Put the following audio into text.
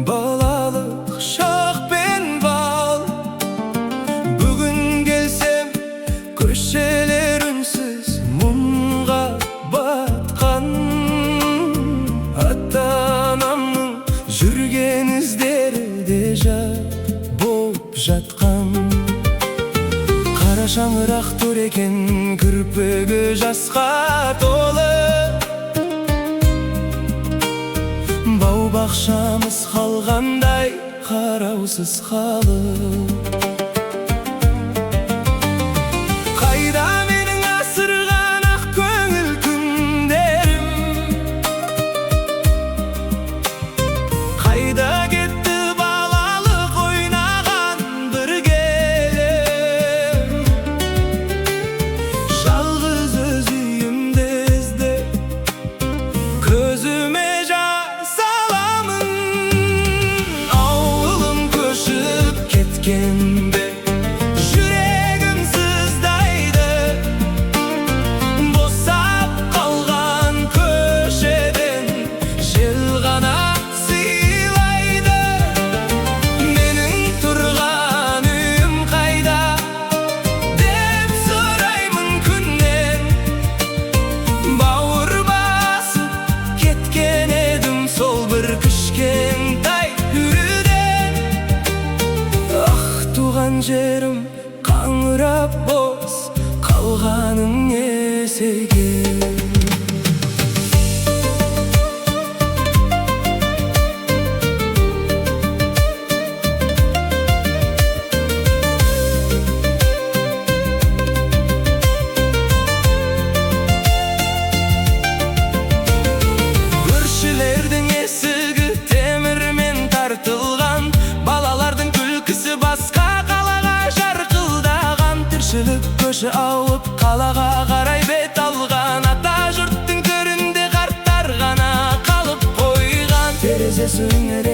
Балалық шақ пен бал. Бүгін келсем көшелер үнсіз мұңға батқан. Ата-анамның жүрген іздері де жат боп жатқан. Қара шаңырақ тұр екен кірпігі жасқа толы. Бау-бақшамыз қалғандай қараусыз қалып. Қайда менің асырған ақ көңіл күндерім? Қайда кетті балалық ойнаған біргелер? Жалғыз өз үйімді іздеп көзіме жас аламын. Ауылым көшіп кеткенде жүрегім сыздайды. Босап қалған көшеден жел ғана сыйлайды. Менің тұрған үйім қайда деп сұраймын күннен. Бауыр басып кеткен едім сол бір кішкентай үрден. Ақ туған жерім қаңырап бос қалғаның несеге? Көршілердің есігі темірмен тартылған. Балалардың күлкісі басқа қалаға жарқылдаған. Тіршілік көші ауып қалаға қарай бет алған. Ата жұрттың төрінде қарттар ғана қалып қойған. Терезесі үңірейіп